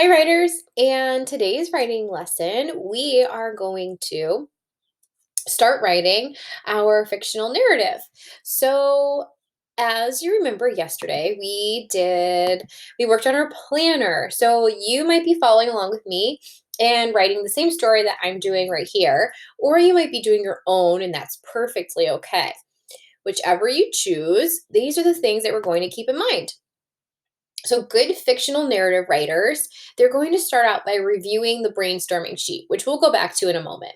Hi, writers. And today's writing lesson, we are going to start writing our fictional narrative. So, as you remember yesterday, we worked on our planner. So, you might be following along with me and writing the same story that I'm doing right here, or you might be doing your own, and that's perfectly okay. Whichever you choose, these are the things that we're going to keep in mind. So, good fictional narrative writers, they're going to start out by reviewing the brainstorming sheet, which we'll go back to in a moment.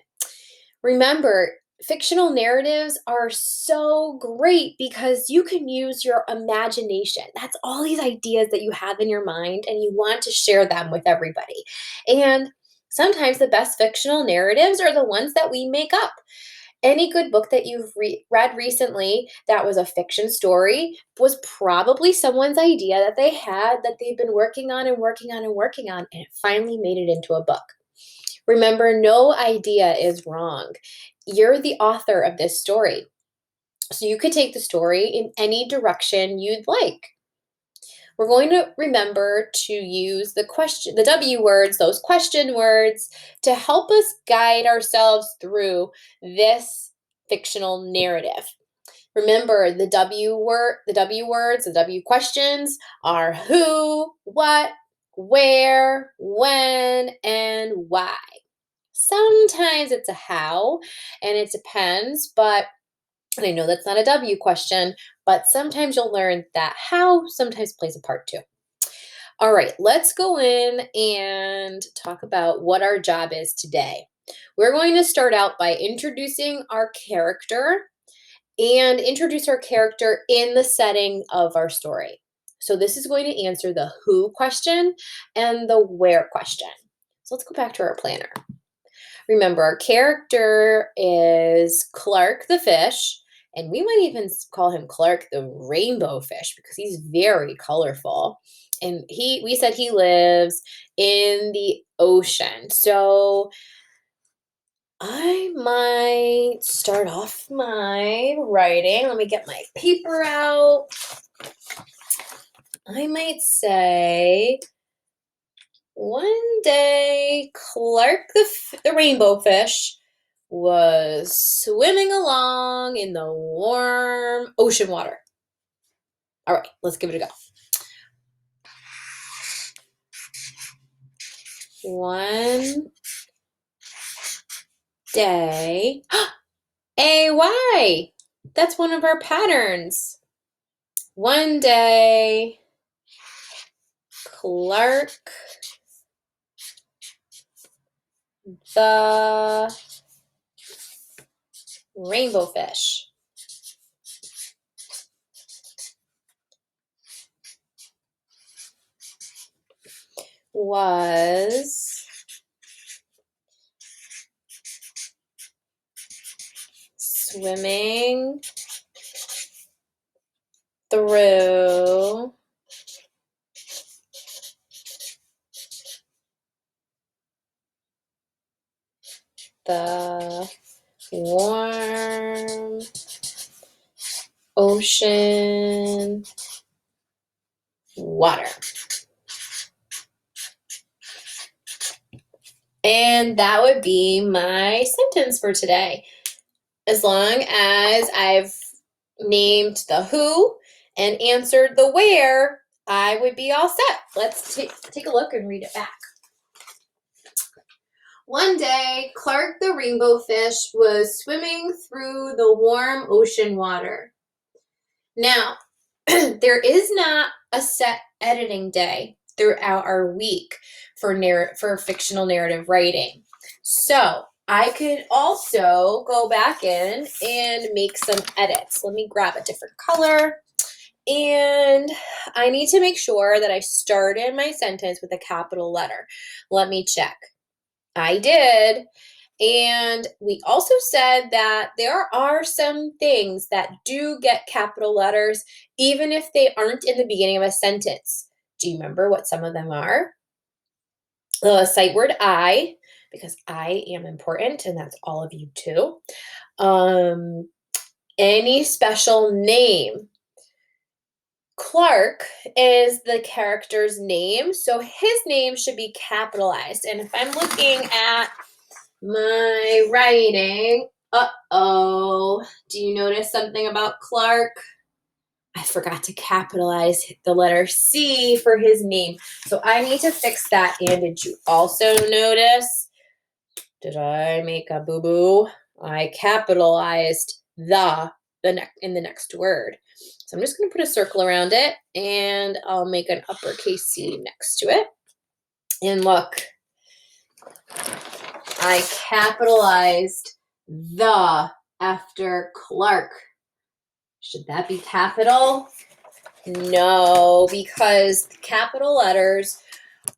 Remember, fictional narratives are so great because you can use your imagination. That's all these ideas that you have in your mind, and you want to share them with everybody. And sometimes the best fictional narratives are the ones that we make up. Any good book that you've read recently that was a fiction story was probably someone's idea that they had that they've been working on and working on and working on, and it finally made it into a book. Remember, no idea is wrong. You're the author of this story. So you could take the story in any direction you'd like. We're going to remember to use the W words, those question words, to help us guide ourselves through this fictional narrative. Remember, the W words, the W questions are who, what, where, when, and why. Sometimes it's a how, and it depends, but and I know that's not a W question, but sometimes you'll learn that how sometimes plays a part too. All right, let's go in and talk about what our job is today. We're going to start out by introducing our character and introduce our character in the setting of our story. So, this is going to answer the who question and the where question. So, let's go back to our planner. Remember, our character is Clark the fish, and we might even call him Clark the rainbow fish because he's very colorful. And we said he lives in the ocean. So I might start off my writing. Let me get my paper out. I might say one day Clark the rainbow fish was swimming along in the warm ocean water. All right, let's give it a go. One day, AY. That's one of our patterns. One day, Clark the rainbow fish was swimming through the warm ocean water. And that would be my sentence for today. As long as I've named the who and answered the where, I would be all set. Let's take a look and read it back. One day, Clark the rainbow fish was swimming through the warm ocean water. Now, there is not a set editing day throughout our week for fictional narrative writing. So I could also go back in and make some edits. Let me grab a different color. And I need to make sure that I started my sentence with a capital letter. Let me check. I did. And we also said that there are some things that do get capital letters, even if they aren't in the beginning of a sentence. Do you remember what some of them are? The sight word I, because I am important, and that's all of you too. Um, any special name. Clark is the character's name, so his name should be capitalized. And if I'm looking at my writing, uh-oh, do you notice something about Clark? I forgot to capitalize the letter C for his name. So I need to fix that. And did you also notice? Did I make a boo-boo? I capitalized in the next word. So I'm just going to put a circle around it and I'll make an uppercase C next to it. And look, I capitalized the after Clark. Should that be capital? No, because capital letters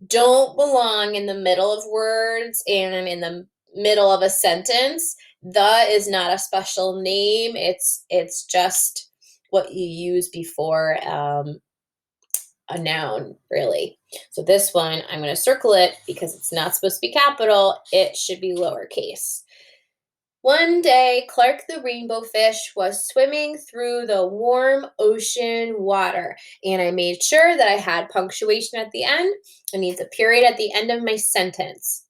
don't belong in the middle of words and in the middle of a sentence. The is not a special name. It's just what you use before a noun, really. So this one, I'm going to circle it because it's not supposed to be capital. It should be lowercase. One day, Clark the rainbow fish was swimming through the warm ocean water, and I made sure that I had punctuation at the end. It needs a period at the end of my sentence.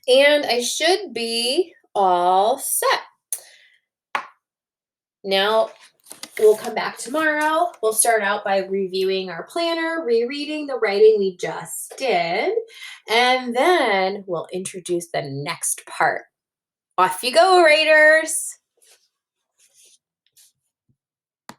And I should be all set. Now, we'll come back tomorrow. We'll start out by reviewing our planner, rereading the writing we just did, and then we'll introduce the next part. Off you go, writers!